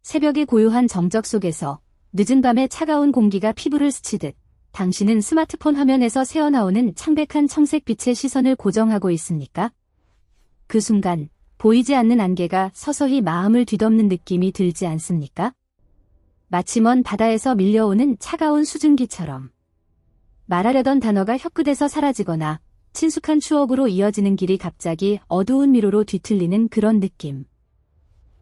새벽의 고요한 정적 속에서 늦은 밤의 차가운 공기가 피부를 스치듯 당신은 스마트폰 화면에서 새어나오는 창백한 청색빛의 시선을 고정하고 있습니까? 그 순간 보이지 않는 안개가 서서히 마음을 뒤덮는 느낌이 들지 않습니까? 마치 먼 바다에서 밀려오는 차가운 수증기처럼 말하려던 단어가 혀끝에서 사라지거나 친숙한 추억으로 이어지는 길이 갑자기 어두운 미로로 뒤틀리는 그런 느낌.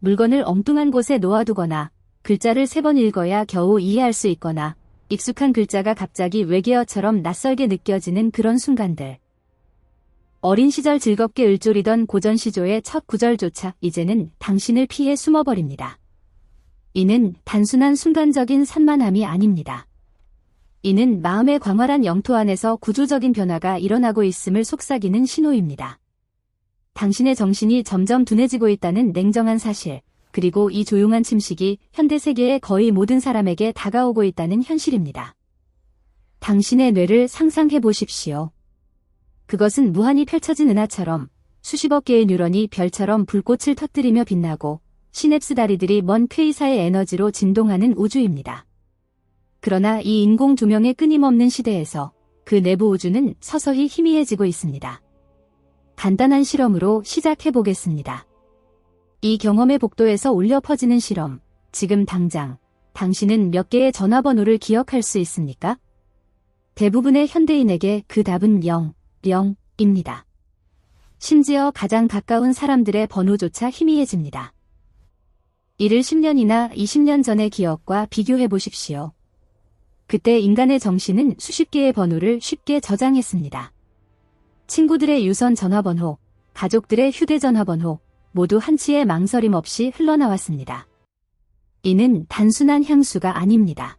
물건을 엉뚱한 곳에 놓아두거나 글자를 3번 읽어야 겨우 이해할 수 있거나 익숙한 글자가 갑자기 외계어처럼 낯설게 느껴지는 그런 순간들. 어린 시절 즐겁게 을조리던 고전시조의 첫 구절조차 이제는 당신을 피해 숨어버립니다. 이는 단순한 순간적인 산만함이 아닙니다. 이는 마음의 광활한 영토 안에서 구조적인 변화가 일어나고 있음을 속삭이는 신호입니다. 당신의 정신이 점점 둔해지고 있다는 냉정한 사실, 그리고 이 조용한 침식이 현대 세계의 거의 모든 사람에게 다가오고 있다는 현실입니다. 당신의 뇌를 상상해 보십시오. 그것은 무한히 펼쳐진 은하처럼 수십억 개의 뉴런이 별처럼 불꽃을 터뜨리며 빛나고 시냅스 다리들이 먼 퀘이사의 에너지로 진동하는 우주입니다. 그러나 이 인공 조명의 끊임없는 시대에서 그 내부 우주는 서서히 희미해지고 있습니다. 간단한 실험으로 시작해 보겠습니다. 이 경험의 복도에서 울려 퍼지는 실험, 지금 당장 당신은 몇 개의 전화번호를 기억할 수 있습니까? 대부분의 현대인에게 그 답은 0, 0입니다. 심지어 가장 가까운 사람들의 번호조차 희미해집니다. 이를 10년이나 20년 전의 기억과 비교해 보십시오. 그때 인간의 정신은 수십 개의 번호를 쉽게 저장했습니다. 친구들의 유선 전화번호, 가족들의 휴대전화번호, 모두 한치의 망설임 없이 흘러나왔습니다. 이는 단순한 향수가 아닙니다.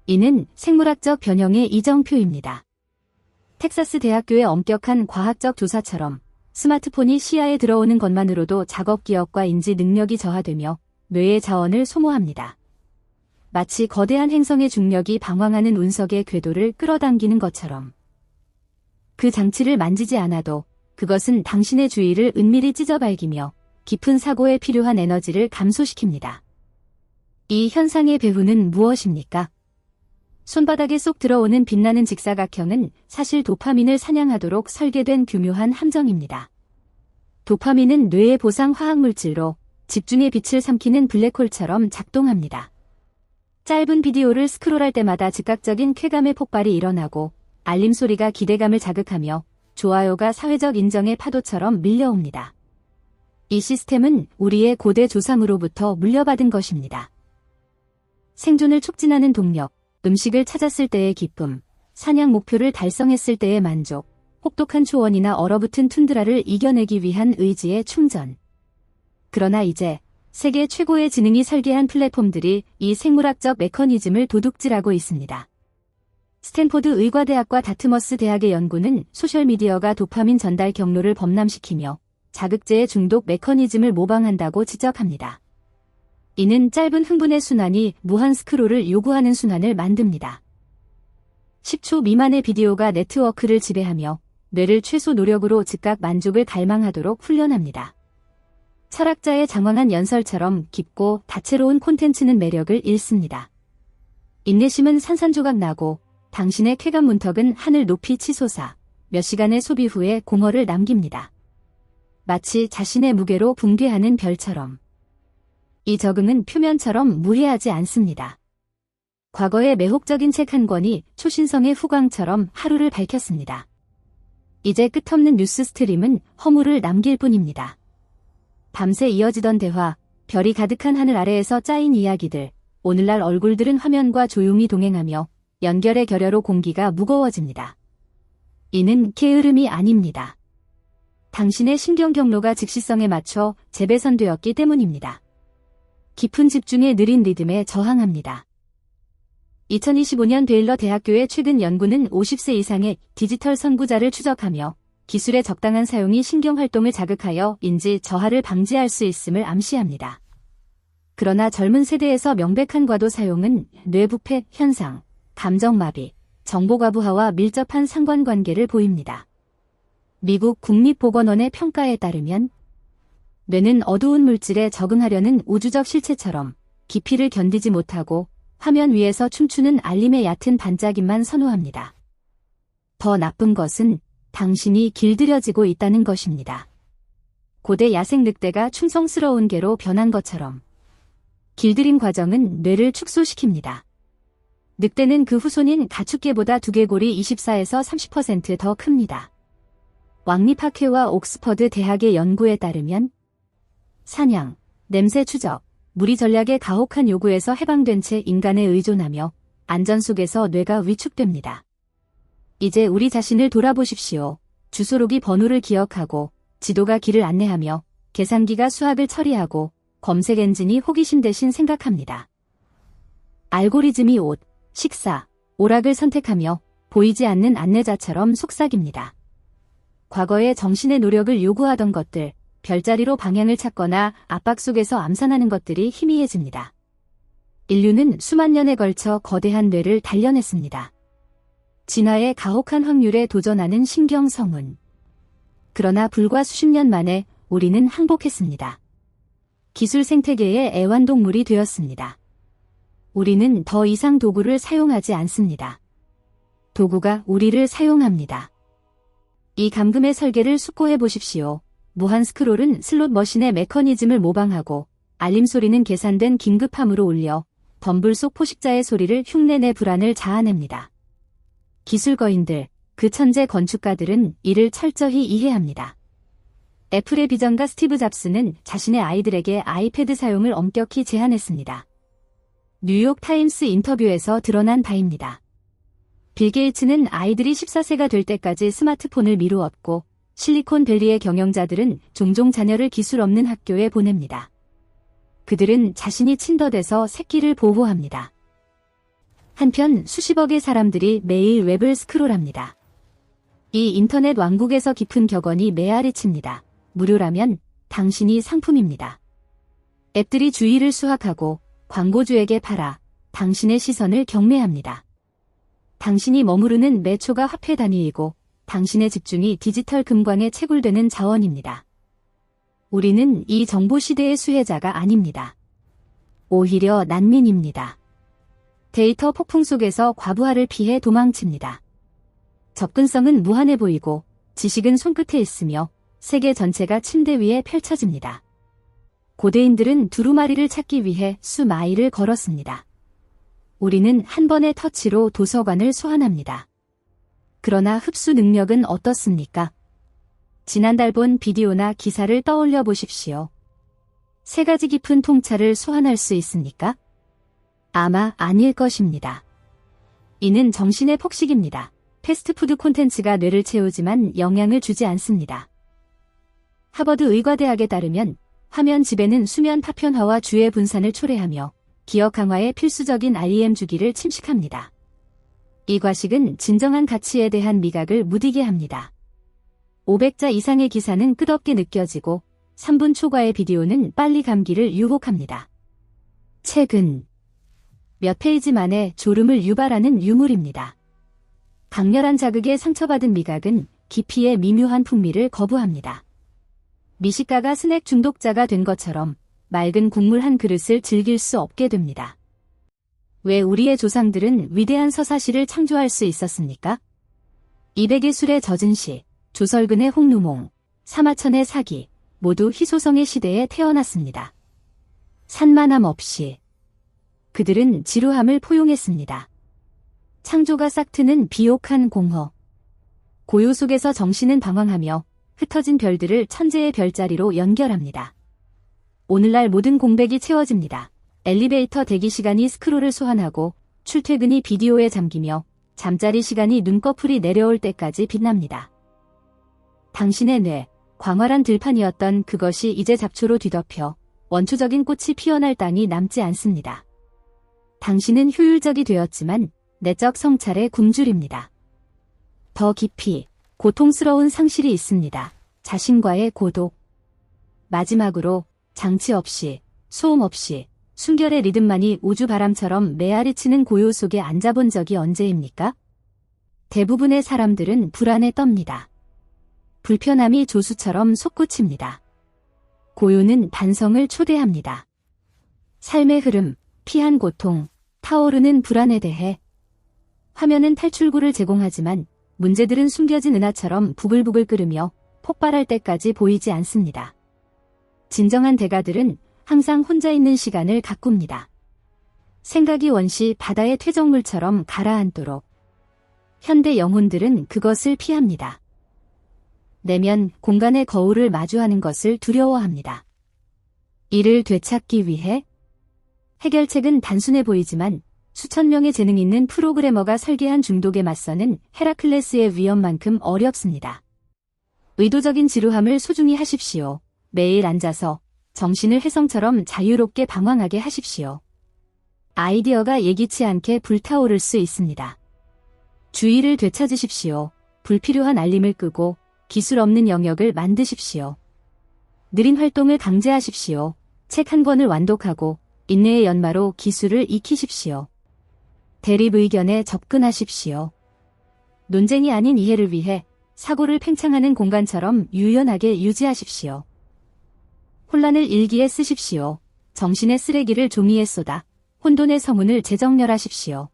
이는 생물학적 변형의 이정표입니다. 텍사스 대학교의 엄격한 과학적 조사처럼 스마트폰이 시야에 들어오는 것만으로도 작업 기억과 인지 능력이 저하되며 뇌의 자원을 소모합니다. 마치 거대한 행성의 중력이 방황하는 운석의 궤도를 끌어당기는 것처럼. 그 장치를 만지지 않아도 그것은 당신의 주의를 은밀히 찢어발기며 깊은 사고에 필요한 에너지를 감소시킵니다. 이 현상의 배후는 무엇입니까? 손바닥에 쏙 들어오는 빛나는 직사각형은 사실 도파민을 사냥하도록 설계된 교묘한 함정입니다. 도파민은 뇌의 보상 화학물질로 집중의 빛을 삼키는 블랙홀처럼 작동합니다. 짧은 비디오를 스크롤할 때마다 즉각적인 쾌감의 폭발이 일어나고 알림 소리가 기대감을 자극하며 좋아요가 사회적 인정의 파도처럼 밀려옵니다. 이 시스템은 우리의 고대 조상으로부터 물려받은 것입니다. 생존을 촉진하는 동력, 음식을 찾았을 때의 기쁨, 사냥 목표를 달성했을 때의 만족, 혹독한 초원이나 얼어붙은 툰드라를 이겨내기 위한 의지의 충전. 그러나 이제 세계 최고의 지능이 설계한 플랫폼들이 이 생물학적 메커니즘을 도둑질하고 있습니다. 스탠포드 의과대학과 다트머스 대학의 연구는 소셜미디어가 도파민 전달 경로를 범람시키며 자극제의 중독 메커니즘을 모방한다고 지적합니다. 이는 짧은 흥분의 순환이 무한 스크롤을 요구하는 순환을 만듭니다. 10초 미만의 비디오가 네트워크를 지배하며 뇌를 최소 노력으로 즉각 만족을 갈망하도록 훈련합니다. 철학자의 장황한 연설처럼 깊고 다채로운 콘텐츠는 매력을 잃습니다. 인내심은 산산조각 나고 당신의 쾌감 문턱은 하늘 높이 치솟아 몇 시간의 소비 후에 공허를 남깁니다. 마치 자신의 무게로 붕괴하는 별처럼. 이 적응은 표면처럼 무해하지 않습니다. 과거의 매혹적인 책 한 권이 초신성의 후광처럼 하루를 밝혔습니다. 이제 끝없는 뉴스 스트림은 허물을 남길 뿐입니다. 밤새 이어지던 대화, 별이 가득한 하늘 아래에서 짜인 이야기들, 오늘날 얼굴들은 화면과 조용히 동행하며 연결의 결여로 공기가 무거워집니다. 이는 게으름이 아닙니다. 당신의 신경 경로가 즉시성에 맞춰 재배선되었기 때문입니다. 깊은 집중의 느린 리듬에 저항합니다. 2025년 베일러 대학교의 최근 연구는 50세 이상의 디지털 선구자를 추적하며 기술의 적당한 사용이 신경활동을 자극하여 인지 저하를 방지할 수 있음을 암시합니다. 그러나 젊은 세대에서 명백한 과도 사용은 뇌부패 현상, 감정마비, 정보과부하와 밀접한 상관관계를 보입니다. 미국 국립보건원의 평가에 따르면 뇌는 어두운 물질에 적응하려는 우주적 실체처럼 깊이를 견디지 못하고 화면 위에서 춤추는 알림의 얕은 반짝임만 선호합니다. 더 나쁜 것은 당신이 길들여지고 있다는 것입니다. 고대 야생 늑대가 충성스러운 개로 변한 것처럼 길들임 과정은 뇌를 축소시킵니다. 늑대는 그 후손인 가축개보다 두개골이 24에서 30% 더 큽니다. 왕립학회와 옥스퍼드 대학의 연구에 따르면 사냥, 냄새 추적, 무리 전략의 가혹한 요구에서 해방된 채 인간에 의존하며 안전 속에서 뇌가 위축됩니다. 이제 우리 자신을 돌아보십시오. 주소록이 번호를 기억하고 지도가 길을 안내하며 계산기가 수학을 처리하고 검색 엔진이 호기심 대신 생각합니다. 알고리즘이 옷, 식사, 오락을 선택하며 보이지 않는 안내자처럼 속삭입니다. 과거에 정신의 노력을 요구하던 것들, 별자리로 방향을 찾거나 압박 속에서 암산하는 것들이 희미해집니다. 인류는 수만 년에 걸쳐 거대한 뇌를 단련했습니다. 진화의 가혹한 확률에 도전하는 신경성운. 그러나 불과 수십 년 만에 우리는 항복했습니다. 기술 생태계의 애완동물이 되었습니다. 우리는 더 이상 도구를 사용하지 않습니다. 도구가 우리를 사용합니다. 이 감금의 설계를 숙고해 보십시오. 무한 스크롤은 슬롯 머신의 메커니즘을 모방하고 알림 소리는 계산된 긴급함으로 울려 덤불 속 포식자의 소리를 흉내내 불안을 자아냅니다. 기술거인들, 그 천재 건축가들은 이를 철저히 이해합니다. 애플의 비전가 스티브 잡스는 자신의 아이들에게 아이패드 사용을 엄격히 제한했습니다. 뉴욕 타임스 인터뷰에서 드러난 바입니다. 빌 게이츠는 아이들이 14세가 될 때까지 스마트폰을 미루었고 실리콘밸리의 경영자들은 종종 자녀를 기술 없는 학교에 보냅니다. 그들은 자신이 친더돼서 새끼를 보호합니다. 한편 수십억의 사람들이 매일 웹을 스크롤합니다. 이 인터넷 왕국에서 깊은 격언이 메아리칩니다. 무료라면 당신이 상품입니다. 앱들이 주의를 수확하고 광고주에게 팔아 당신의 시선을 경매합니다. 당신이 머무르는 매초가 화폐 단위이고 당신의 집중이 디지털 금광에 채굴되는 자원입니다. 우리는 이 정보 시대의 수혜자가 아닙니다. 오히려 난민입니다. 데이터 폭풍 속에서 과부하를 피해 도망칩니다. 접근성은 무한해 보이고 지식은 손끝에 있으며 세계 전체가 침대 위에 펼쳐집니다. 고대인들은 두루마리를 찾기 위해 수마일을 걸었습니다. 우리는 한 번의 터치로 도서관을 소환합니다. 그러나 흡수 능력은 어떻습니까? 지난달 본 비디오나 기사를 떠올려 보십시오. 3가지 깊은 통찰을 소환할 수 있습니까? 아마 아닐 것입니다. 이는 정신의 폭식입니다. 패스트푸드 콘텐츠가 뇌를 채우지만 영향을 주지 않습니다. 하버드 의과대학에 따르면 화면 지배는 수면 파편화와 주의 분산을 초래하며 기억 강화에 필수적인 REM 주기를 침식합니다. 이 과식은 진정한 가치에 대한 미각을 무디게 합니다. 500자 이상의 기사는 끝없게 느껴지고 3분 초과의 비디오는 빨리 감기를 유혹합니다. 책은 몇 페이지 만에 졸음을 유발하는 유물입니다. 강렬한 자극에 상처받은 미각은 깊이의 미묘한 풍미를 거부합니다. 미식가가 스낵 중독자가 된 것처럼 맑은 국물 한 그릇을 즐길 수 없게 됩니다. 왜 우리의 조상들은 위대한 서사시를 창조할 수 있었습니까? 이백의 술에 젖은 시, 조설근의 홍루몽, 사마천의 사기, 모두 희소성의 시대에 태어났습니다. 산만함 없이 그들은 지루함을 포용했습니다. 창조가 싹트는 비옥한 공허. 고요 속에서 정신은 방황하며 흩어진 별들을 천재의 별자리로 연결합니다. 오늘날 모든 공백이 채워집니다. 엘리베이터 대기 시간이 스크롤을 소환하고 출퇴근이 비디오에 잠기며 잠자리 시간이 눈꺼풀이 내려올 때까지 빛납니다. 당신의 뇌, 광활한 들판이었던 그것이 이제 잡초로 뒤덮여 원초적인 꽃이 피어날 땅이 남지 않습니다. 당신은 효율적이 되었지만 내적 성찰의 굶주립니다. 더 깊이 고통스러운 상실이 있습니다. 자신과의 고독. 마지막으로 장치 없이, 소음 없이, 순결의 리듬만이 우주 바람처럼 메아리치는 고요 속에 앉아본 적이 언제입니까? 대부분의 사람들은 불안에 떱니다. 불편함이 조수처럼 솟구칩니다. 고요는 반성을 초대합니다. 삶의 흐름, 피한 고통, 타오르는 불안에 대해. 화면은 탈출구를 제공하지만 문제들은 숨겨진 은하처럼 부글부글 끓으며 폭발할 때까지 보이지 않습니다. 진정한 대가들은 항상 혼자 있는 시간을 가꿉니다. 생각이 원시 바다의 퇴적물처럼 가라앉도록. 현대 영혼들은 그것을 피합니다. 내면 공간의 거울을 마주하는 것을 두려워합니다. 이를 되찾기 위해 해결책은 단순해 보이지만 수천 명의 재능 있는 프로그래머가 설계한 중독에 맞서는 헤라클레스의 위험만큼 어렵습니다. 의도적인 지루함을 소중히 하십시오. 매일 앉아서 정신을 혜성처럼 자유롭게 방황하게 하십시오. 아이디어가 예기치 않게 불타오를 수 있습니다. 주의를 되찾으십시오. 불필요한 알림을 끄고 기술 없는 영역을 만드십시오. 느린 활동을 강제하십시오. 책 한 권을 완독하고 인내의 연마로 기술을 익히십시오. 대립 의견에 접근하십시오. 논쟁이 아닌 이해를 위해 사고를 팽창하는 공간처럼 유연하게 유지하십시오. 혼란을 일기에 쓰십시오. 정신의 쓰레기를 종이에 쏟아 혼돈의 서문을 재정렬하십시오.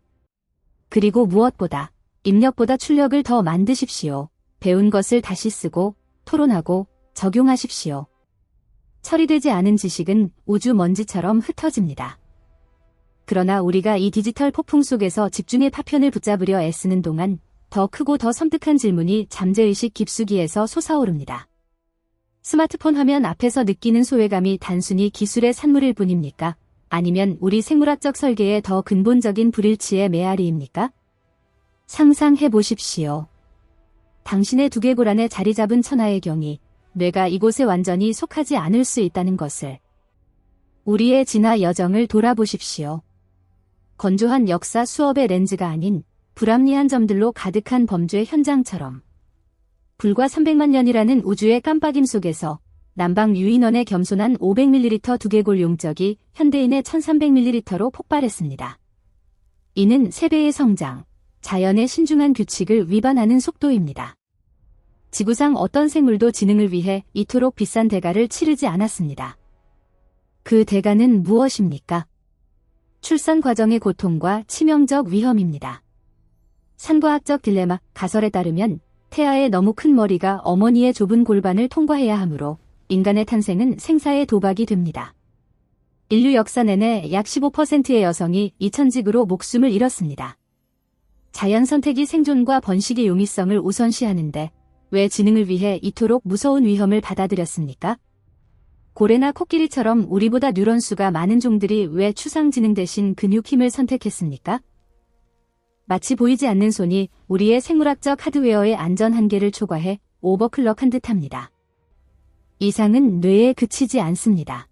그리고 무엇보다 입력보다 출력을 더 만드십시오. 배운 것을 다시 쓰고 토론하고 적용하십시오. 처리되지 않은 지식은 우주 먼지처럼 흩어집니다. 그러나 우리가 이 디지털 폭풍 속에서 집중의 파편을 붙잡으려 애쓰는 동안 더 크고 더 섬뜩한 질문이 잠재의식 깊숙이에서 솟아오릅니다. 스마트폰 화면 앞에서 느끼는 소외감이 단순히 기술의 산물일 뿐입니까? 아니면 우리 생물학적 설계의 더 근본적인 불일치의 메아리입니까? 상상해 보십시오. 당신의 두개골 안에 자리 잡은 천하의 경이 뇌가 이곳에 완전히 속하지 않을 수 있다는 것을. 우리의 진화 여정을 돌아보십시오. 건조한 역사 수업의 렌즈가 아닌 불합리한 점들로 가득한 범죄 현장처럼. 불과 300만 년이라는 우주의 깜빡임 속에서 남방 유인원의 겸손한 500ml 두개골 용적이 현대인의 1300ml로 폭발했습니다. 이는 세배의 성장, 자연의 신중한 규칙을 위반하는 속도입니다. 지구상 어떤 생물도 지능을 위해 이토록 비싼 대가를 치르지 않았습니다. 그 대가는 무엇입니까? 출산 과정의 고통과 치명적 위험입니다. 산과학적 딜레마, 가설에 따르면 태아의 너무 큰 머리가 어머니의 좁은 골반을 통과해야 하므로 인간의 탄생은 생사의 도박이 됩니다. 인류 역사 내내 약 15%의 여성이 이천직으로 목숨을 잃었습니다. 자연 선택이 생존과 번식의 용이성을 우선시하는데 왜 지능을 위해 이토록 무서운 위험을 받아들였습니까? 고래나 코끼리처럼 우리보다 뉴런수가 많은 종들이 왜 추상지능 대신 근육 힘을 선택했습니까? 마치 보이지 않는 손이 우리의 생물학적 하드웨어의 안전 한계를 초과해 오버클럭한 듯합니다. 이상은 뇌에 그치지 않습니다.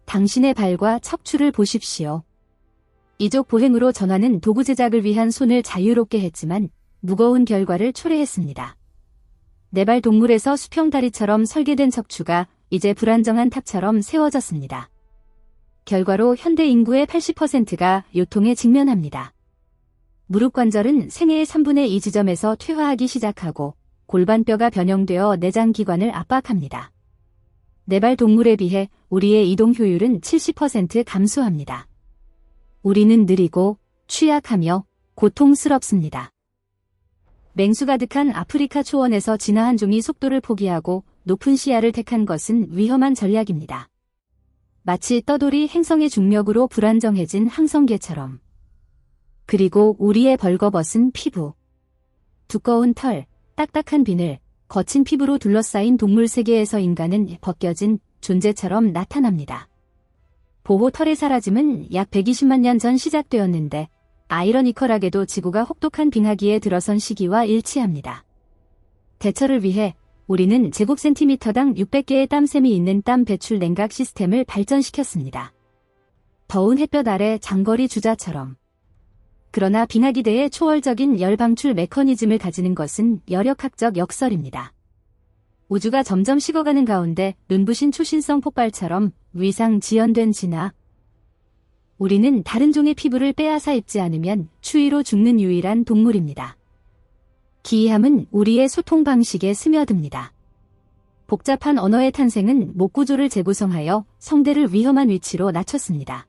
당신의 발과 척추를 보십시오. 이족 보행으로 전하는 도구 제작을 위한 손을 자유롭게 했지만 무거운 결과를 초래했습니다. 네발 동물에서 수평다리처럼 설계된 척추가 이제 불안정한 탑처럼 세워졌습니다. 결과로 현대 인구의 80%가 요통에 직면합니다. 무릎 관절은 생애의 3분의 2 지점에서 퇴화하기 시작하고 골반뼈가 변형되어 내장기관을 압박합니다. 네발 동물에 비해 우리의 이동 효율은 70% 감소합니다. 우리는 느리고 취약하며 고통스럽습니다. 맹수 가득한 아프리카 초원에서 진화한 종이 속도를 포기하고 높은 시야를 택한 것은 위험한 전략입니다. 마치 떠돌이 행성의 중력으로 불안정해진 항성계처럼. 그리고 우리의 벌거벗은 피부. 두꺼운 털, 딱딱한 비늘, 거친 피부로 둘러싸인 동물 세계에서 인간은 벗겨진 존재처럼 나타납니다. 보호 털의 사라짐은 약 120만 년 전 시작되었는데 아이러니컬하게도 지구가 혹독한 빙하기에 들어선 시기와 일치합니다. 대처를 위해 우리는 제곱센티미터당 600개의 땀샘이 있는 땀 배출 냉각 시스템을 발전시켰습니다. 더운 햇볕 아래 장거리 주자처럼. 그러나 빙하기대의 초월적인 열 방출 메커니즘을 가지는 것은 열역학적 역설입니다. 우주가 점점 식어가는 가운데 눈부신 초신성 폭발처럼 위상 지연된 진화. 우리는 다른 종의 피부를 빼앗아 입지 않으면 추위로 죽는 유일한 동물입니다. 기이함은 우리의 소통 방식에 스며듭니다. 복잡한 언어의 탄생은 목 구조를 재구성하여 성대를 위험한 위치로 낮췄습니다.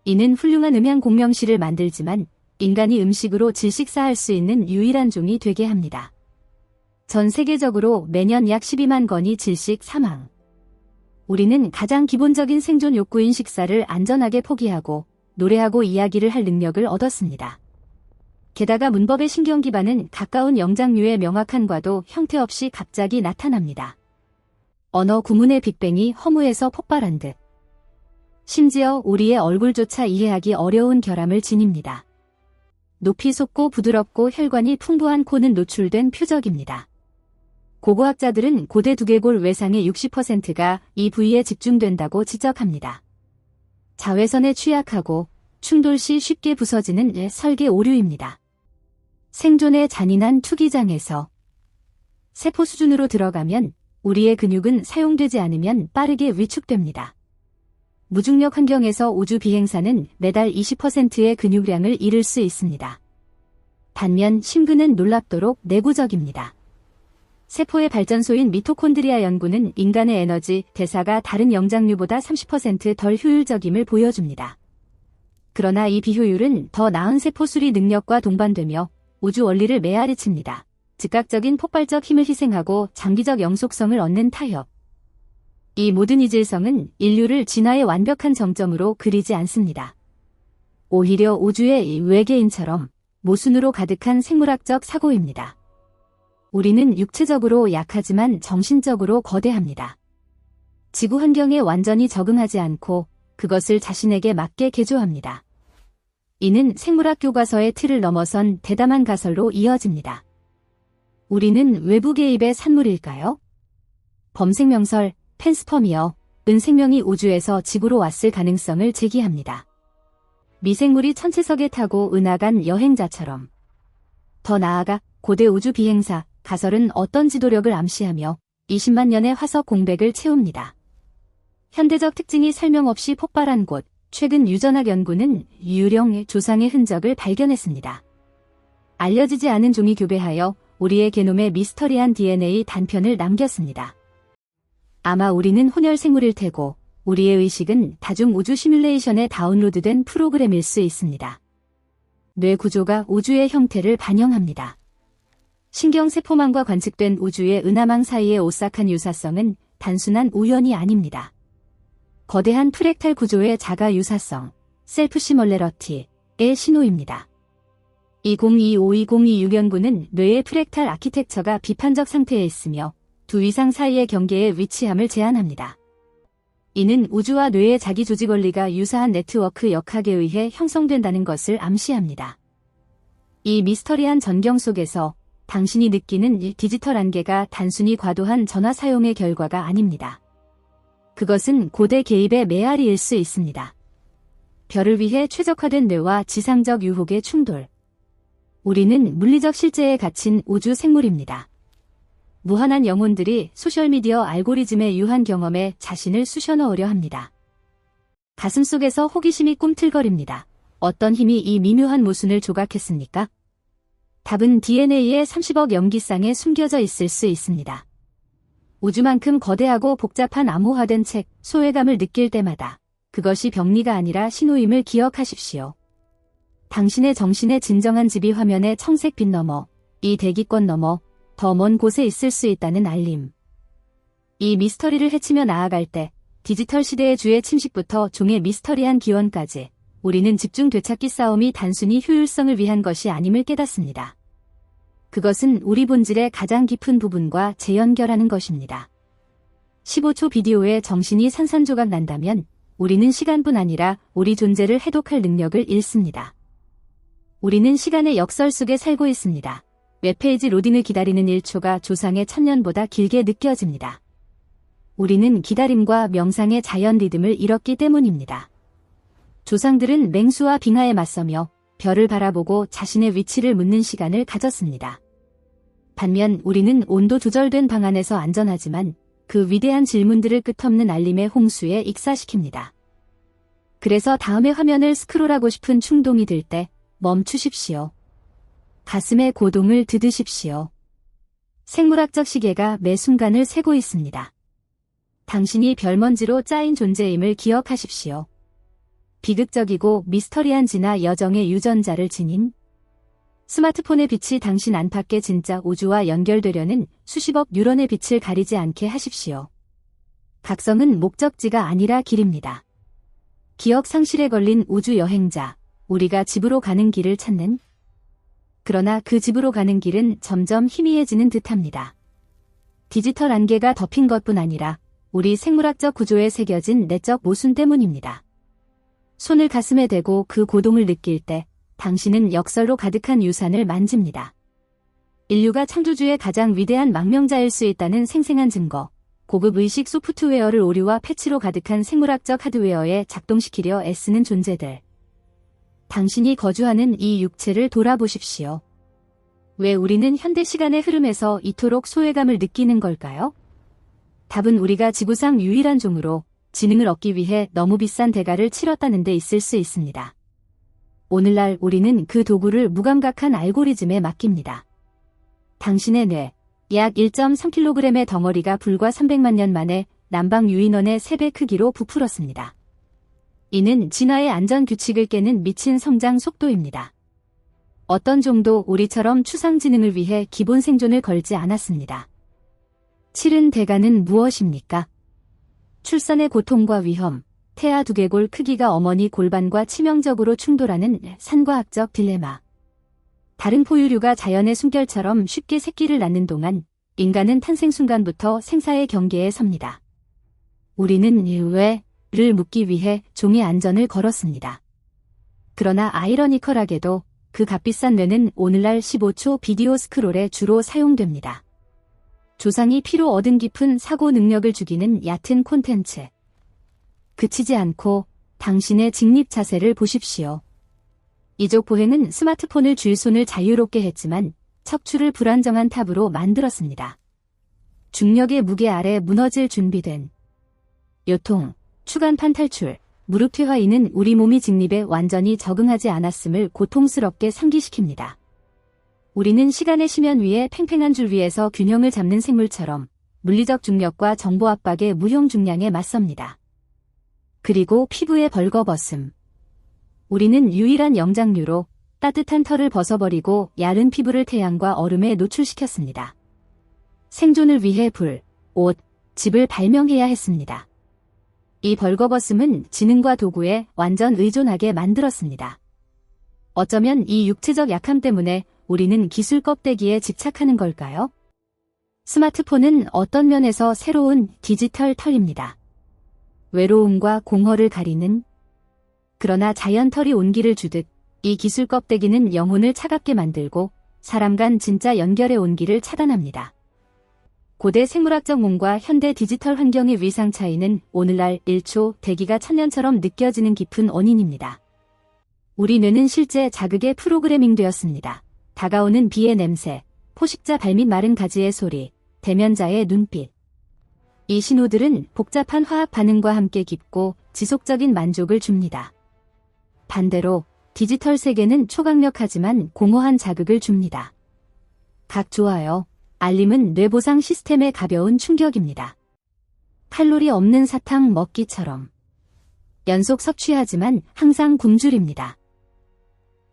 이는 훌륭한 음향 공명실을 만들지만 인간이 음식으로 질식사할 수 있는 유일한 종이 되게 합니다. 전 세계적으로 매년 약 12만 건이 질식 사망. 우리는 가장 기본적인 생존 욕구인 식사를 안전하게 포기하고 노래하고 이야기를 할 능력을 얻었습니다. 게다가 문법의 신경 기반은 가까운 영장류의 명확한과도 형태 없이 갑자기 나타납니다. 언어 구문의 빅뱅이 허무에서 폭발한 듯. 심지어 우리의 얼굴조차 이해하기 어려운 결함을 지닙니다. 높이 솟고 부드럽고 혈관이 풍부한 코는 노출된 표적입니다. 고고학자들은 고대 두개골 외상의 60%가 이 부위에 집중된다고 지적합니다. 자외선에 취약하고 충돌 시 쉽게 부서지는 설계 오류입니다. 생존의 잔인한 투기장에서 세포 수준으로 들어가면 우리의 근육은 사용되지 않으면 빠르게 위축됩니다. 무중력 환경에서 우주 비행사는 매달 20%의 근육량을 잃을 수 있습니다. 반면 심근은 놀랍도록 내구적입니다. 세포의 발전소인 미토콘드리아 연구는 인간의 에너지 대사가 다른 영장류보다 30% 덜 효율적임을 보여줍니다. 그러나 이 비효율은 더 나은 세포 수리 능력과 동반되며 우주 원리를 메아리칩니다. 즉각적인 폭발적 힘을 희생하고 장기적 영속성을 얻는 타협. 이 모든 이질성은 인류를 진화의 완벽한 정점으로 그리지 않습니다. 오히려 우주의 외계인처럼 모순으로 가득한 생물학적 사고입니다. 우리는 육체적으로 약하지만 정신적으로 거대합니다. 지구 환경에 완전히 적응하지 않고 그것을 자신에게 맞게 개조합니다. 이는 생물학 교과서의 틀을 넘어선 대담한 가설로 이어집니다. 우리는 외부 개입의 산물일까요? 범생명설, 팬스퍼미어, 은생명이 우주에서 지구로 왔을 가능성을 제기합니다. 미생물이 천체석에 타고 은하간 여행자처럼. 더 나아가 고대 우주 비행사, 가설은 어떤 지도력을 암시하며 20만 년의 화석 공백을 채웁니다. 현대적 특징이 설명 없이 폭발한 곳, 최근 유전학 연구는 유령 조상의 흔적을 발견했습니다. 알려지지 않은 종이 교배하여 우리의 게놈에 미스터리한 DNA 단편을 남겼습니다. 아마 우리는 혼혈 생물일 테고 우리의 의식은 다중 우주 시뮬레이션에 다운로드된 프로그램일 수 있습니다. 뇌 구조가 우주의 형태를 반영합니다. 신경세포망과 관측된 우주의 은하망 사이의 오싹한 유사성은 단순한 우연이 아닙니다. 거대한 프랙탈 구조의 자가 유사성, 셀프 시멀레러티의 신호입니다. 2025-2026 연구는 뇌의 프랙탈 아키텍처가 비판적 상태에 있으며 두 위상 사이의 경계의 위치함을 제안합니다. 이는 우주와 뇌의 자기 조직 원리가 유사한 네트워크 역학에 의해 형성된다는 것을 암시합니다. 이 미스터리한 전경 속에서 당신이 느끼는 디지털 안개가 단순히 과도한 전화 사용의 결과가 아닙니다. 그것은 고대 개입의 메아리일 수 있습니다. 별을 위해 최적화된 뇌와 지상적 유혹의 충돌. 우리는 물리적 실제에 갇힌 우주 생물입니다. 무한한 영혼들이 소셜미디어 알고리즘의 유한 경험에 자신을 쑤셔넣으려 합니다. 가슴속에서 호기심이 꿈틀거립니다. 어떤 힘이 이 미묘한 모순을 조각했습니까? 답은 DNA의 30억 염기쌍에 숨겨져 있을 수 있습니다. 우주만큼 거대하고 복잡한 암호화된 책, 소외감을 느낄 때마다 그것이 병리가 아니라 신호임을 기억하십시오. 당신의 정신의 진정한 집이 화면의 청색빛 너머, 이 대기권 너머, 더 먼 곳에 있을 수 있다는 알림. 이 미스터리를 헤치며 나아갈 때 디지털 시대의 주의 침식부터 종의 미스터리한 기원까지 우리는 집중 되찾기 싸움이 단순히 효율성을 위한 것이 아님을 깨닫습니다. 그것은 우리 본질의 가장 깊은 부분과 재연결하는 것입니다. 15초 비디오에 정신이 산산조각 난다면 우리는 시간뿐 아니라 우리 존재를 해독할 능력을 잃습니다. 우리는 시간의 역설 속에 살고 있습니다. 웹페이지 로딩을 기다리는 1초가 조상의 1000년보다 길게 느껴집니다. 우리는 기다림과 명상의 자연 리듬을 잃었기 때문입니다. 조상들은 맹수와 빙하에 맞서며 별을 바라보고 자신의 위치를 묻는 시간을 가졌습니다. 반면 우리는 온도 조절된 방 안에서 안전하지만 그 위대한 질문들을 끝없는 알림의 홍수에 익사시킵니다. 그래서 다음의 화면을 스크롤하고 싶은 충동이 들 때 멈추십시오. 가슴의 고동을 뜯으십시오. 생물학적 시계가 매 순간을 세고 있습니다. 당신이 별먼지로 짜인 존재임을 기억하십시오. 비극적이고 미스터리한 진화 여정의 유전자를 지닌 스마트폰의 빛이 당신 안팎의 진짜 우주와 연결되려는 수십억 뉴런의 빛을 가리지 않게 하십시오. 각성은 목적지가 아니라 길입니다. 기억 상실에 걸린 우주 여행자, 우리가 집으로 가는 길을 찾는. 그러나 그 집으로 가는 길은 점점 희미해지는 듯합니다. 디지털 안개가 덮인 것뿐 아니라 우리 생물학적 구조에 새겨진 내적 모순 때문입니다. 손을 가슴에 대고 그 고동을 느낄 때 당신은 역설로 가득한 유산을 만집니다. 인류가 창조주의 가장 위대한 망명자일 수 있다는 생생한 증거, 고급 의식 소프트웨어를 오류와 패치로 가득한 생물학적 하드웨어에 작동시키려 애쓰는 존재들. 당신이 거주하는 이 육체를 돌아보십시오. 왜 우리는 현대 시간의 흐름에서 이토록 소외감을 느끼는 걸까요? 답은 우리가 지구상 유일한 종으로 지능을 얻기 위해 너무 비싼 대가를 치렀다는 데 있을 수 있습니다. 오늘날 우리는 그 도구를 무감각한 알고리즘에 맡깁니다. 당신의 뇌, 약 1.3kg의 덩어리가 불과 300만 년 만에 남방 유인원의 3배 크기로 부풀었습니다. 이는 진화의 안전 규칙을 깨는 미친 성장 속도입니다. 어떤 종도 우리처럼 추상지능을 위해 기본 생존을 걸지 않았습니다. 치른 대가는 무엇입니까? 출산의 고통과 위험, 태아 두개골 크기가 어머니 골반과 치명적으로 충돌하는 산과학적 딜레마. 다른 포유류가 자연의 숨결처럼 쉽게 새끼를 낳는 동안 인간은 탄생 순간부터 생사의 경계에 섭니다. 우리는 왜를 묻기 위해 종의 안전을 걸었습니다. 그러나 아이러니컬하게도 그 값비싼 뇌는 오늘날 15초 비디오 스크롤에 주로 사용됩니다. 조상이 피로 얻은 깊은 사고 능력을 죽이는 얕은 콘텐츠. 그치지 않고 당신의 직립 자세를 보십시오. 이족 보행은 스마트폰을 쥘 손을 자유롭게 했지만 척추를 불안정한 탑으로 만들었습니다. 중력의 무게 아래 무너질 준비된 요통, 추간판 탈출, 무릎 퇴화이는 우리 몸이 직립에 완전히 적응하지 않았음을 고통스럽게 상기시킵니다. 우리는 시간의 심연 위에 팽팽한 줄 위에서 균형을 잡는 생물처럼 물리적 중력과 정보 압박의 무형 중량에 맞섭니다. 그리고 피부의 벌거벗음. 우리는 유일한 영장류로 따뜻한 털을 벗어버리고 야른 피부를 태양과 얼음에 노출시켰습니다. 생존을 위해 불, 옷, 집을 발명해야 했습니다. 이 벌거벗음은 지능과 도구에 완전 의존하게 만들었습니다. 어쩌면 이 육체적 약함 때문에 우리는 기술 껍데기에 집착하는 걸까요? 스마트폰은 어떤 면에서 새로운 디지털 털입니다. 외로움과 공허를 가리는. 그러나 자연털이 온기를 주듯 이 기술 껍데기는 영혼을 차갑게 만들고 사람 간 진짜 연결의 온기를 차단합니다. 고대 생물학적 몸과 현대 디지털 환경의 위상 차이는 오늘날 1초 대기가 1000년처럼 느껴지는 깊은 원인입니다. 우리 뇌는 실제 자극에 프로그래밍 되었습니다. 다가오는 비의 냄새, 포식자 발밑 마른 가지의 소리, 대면자의 눈빛. 이 신호들은 복잡한 화학 반응과 함께 깊고 지속적인 만족을 줍니다. 반대로 디지털 세계는 초강력하지만 공허한 자극을 줍니다. 각 좋아요, 알림은 뇌보상 시스템의 가벼운 충격입니다. 칼로리 없는 사탕 먹기처럼. 연속 섭취하지만 항상 굶주립니다.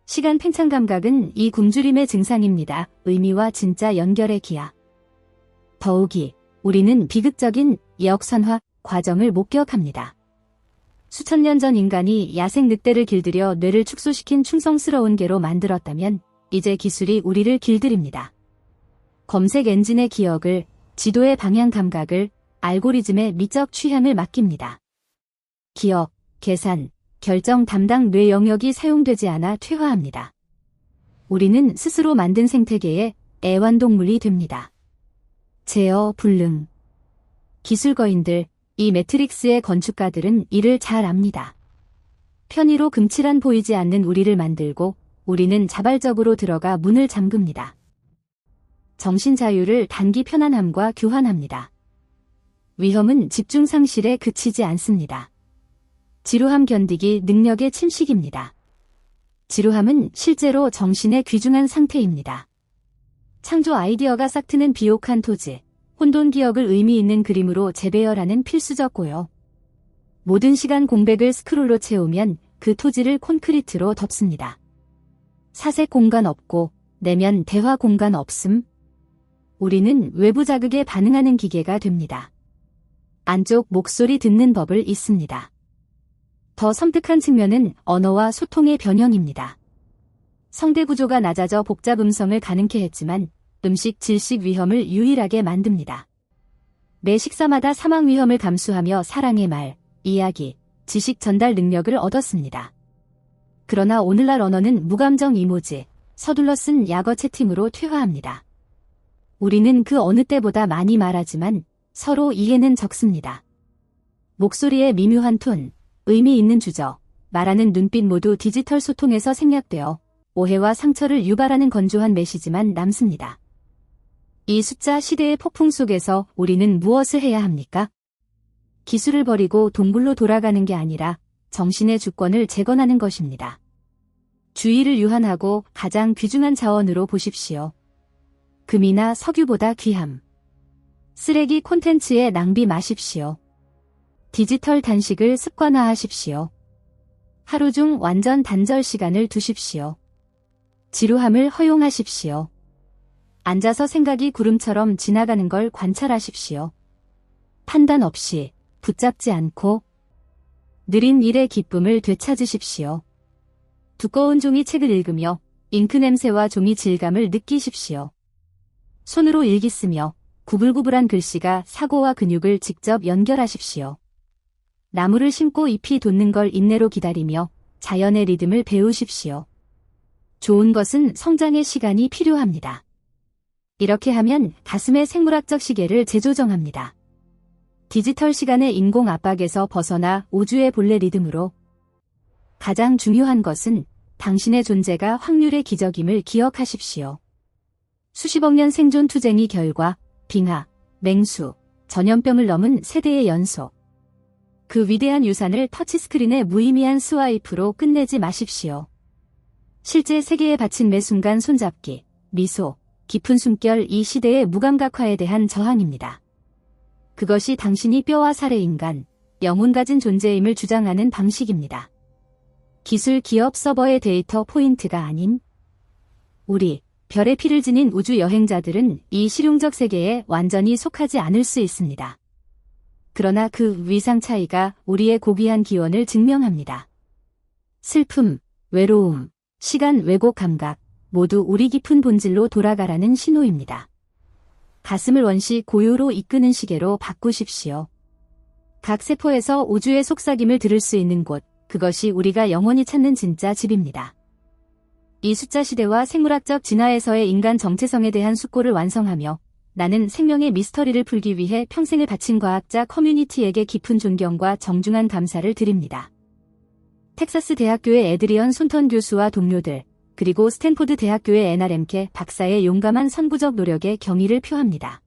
시간 팽창 감각은 이 굶주림의 증상입니다. 의미와 진짜 연결의 기하. 더욱이 우리는 비극적인 역선화 과정을 목격합니다. 수천 년 전 인간이 야생 늑대를 길들여 뇌를 축소시킨 충성스러운 개로 만들었다면 이제 기술이 우리를 길들입니다. 검색 엔진의 기억을, 지도의 방향 감각을, 알고리즘의 미적 취향을 맡깁니다. 기억, 계산, 결정 담당 뇌 영역이 사용되지 않아 퇴화합니다. 우리는 스스로 만든 생태계의 애완동물이 됩니다. 제어 불능. 기술거인들, 이 매트릭스의 건축가들은 이를 잘 압니다. 편의로 금칠한 보이지 않는 우리를 만들고 우리는 자발적으로 들어가 문을 잠급니다. 정신 자유를 단기 편안함과 교환합니다. 위험은 집중 상실에 그치지 않습니다. 지루함 견디기 능력의 침식입니다. 지루함은 실제로 정신의 귀중한 상태입니다. 창조 아이디어가 싹트는 비옥한 토지, 혼돈 기억을 의미 있는 그림으로 재배열하는 필수적 고요. 모든 시간 공백을 스크롤로 채우면 그 토지를 콘크리트로 덮습니다. 사색 공간 없고 내면 대화 공간 없음. 우리는 외부 자극에 반응하는 기계가 됩니다. 안쪽 목소리 듣는 법을 잊습니다. 더 섬뜩한 측면은 언어와 소통의 변형입니다. 성대 구조가 낮아져 복잡 음성을 가능케 했지만 음식 질식 위험을 유일하게 만듭니다. 매 식사마다 사망 위험을 감수하며 사랑의 말, 이야기, 지식 전달 능력을 얻었습니다. 그러나 오늘날 언어는 무감정 이모지, 서둘러 쓴 약어 채팅으로 퇴화합니다. 우리는 그 어느 때보다 많이 말하지만 서로 이해는 적습니다. 목소리의 미묘한 톤, 의미 있는 주저, 말하는 눈빛 모두 디지털 소통에서 생략되어 오해와 상처를 유발하는 건조한 메시지만 남습니다. 이 숫자 시대의 폭풍 속에서 우리는 무엇을 해야 합니까? 기술을 버리고 동굴로 돌아가는 게 아니라 정신의 주권을 재건하는 것입니다. 주의를 유한하고 가장 귀중한 자원으로 보십시오. 금이나 석유보다 귀함. 쓰레기 콘텐츠에 낭비 마십시오. 디지털 단식을 습관화하십시오. 하루 중 완전 단절 시간을 두십시오. 지루함을 허용하십시오. 앉아서 생각이 구름처럼 지나가는 걸 관찰하십시오. 판단 없이, 붙잡지 않고, 느린 일의 기쁨을 되찾으십시오. 두꺼운 종이 책을 읽으며 잉크 냄새와 종이 질감을 느끼십시오. 손으로 일기 쓰며 구불구불한 글씨가 사고와 근육을 직접 연결하십시오. 나무를 심고 잎이 돋는 걸 인내로 기다리며 자연의 리듬을 배우십시오. 좋은 것은 성장의 시간이 필요합니다. 이렇게 하면 가슴의 생물학적 시계를 재조정합니다. 디지털 시간의 인공 압박에서 벗어나 우주의 본래 리듬으로. 가장 중요한 것은 당신의 존재가 확률의 기적임을 기억하십시오. 수십억 년 생존 투쟁이 결과 빙하, 맹수, 전염병을 넘은 세대의 연속. 그 위대한 유산을 터치스크린의 무의미한 스와이프로 끝내지 마십시오. 실제 세계에 바친 매 순간 손잡기, 미소, 깊은 숨결 이 시대의 무감각화에 대한 저항입니다. 그것이 당신이 뼈와 살의 인간, 영혼 가진 존재임을 주장하는 방식입니다. 기술 기업 서버의 데이터 포인트가 아닌 우리, 별의 피를 지닌 우주 여행자들은 이 실용적 세계에 완전히 속하지 않을 수 있습니다. 그러나 그 위상 차이가 우리의 고귀한 기원을 증명합니다. 슬픔, 외로움, 시간 왜곡 감각, 모두 우리 깊은 본질로 돌아가라는 신호입니다. 가슴을 원시 고요로 이끄는 시계로 바꾸십시오. 각 세포에서 우주의 속삭임을 들을 수 있는 곳, 그것이 우리가 영원히 찾는 진짜 집입니다. 이 숫자 시대와 생물학적 진화에서의 인간 정체성에 대한 숙고를 완성하며 나는 생명의 미스터리를 풀기 위해 평생을 바친 과학자 커뮤니티에게 깊은 존경과 정중한 감사를 드립니다. 텍사스 대학교의 에드리언 손턴 교수와 동료들, 그리고 스탠포드 대학교의 애나 렘케 박사의 용감한 선구적 노력에 경의를 표합니다.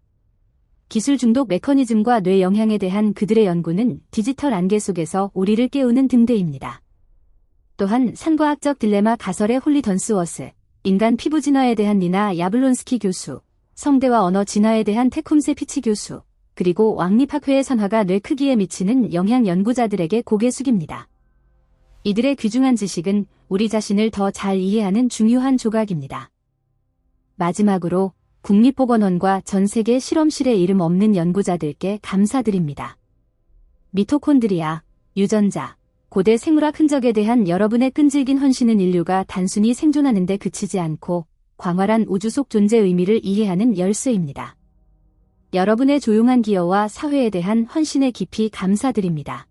기술 중독 메커니즘과 뇌 영향에 대한 그들의 연구는 디지털 안개 속에서 우리를 깨우는 등대입니다. 또한 산과학적 딜레마 가설의 홀리 던스워스, 인간 피부 진화에 대한 니나 야블론스키 교수, 성대와 언어 진화에 대한 테쿰세 피치 교수, 그리고 왕립학회의 선화가 뇌 크기에 미치는 영향 연구자들에게 고개 숙입니다. 이들의 귀중한 지식은 우리 자신을 더 잘 이해하는 중요한 조각입니다. 마지막으로 국립보건원과 전 세계 실험실에 이름 없는 연구자들께 감사드립니다. 미토콘드리아, 유전자, 고대 생물학 흔적에 대한 여러분의 끈질긴 헌신은 인류가 단순히 생존하는 데 그치지 않고 광활한 우주 속 존재 의미를 이해하는 열쇠입니다. 여러분의 조용한 기여와 사회에 대한 헌신에 깊이 감사드립니다.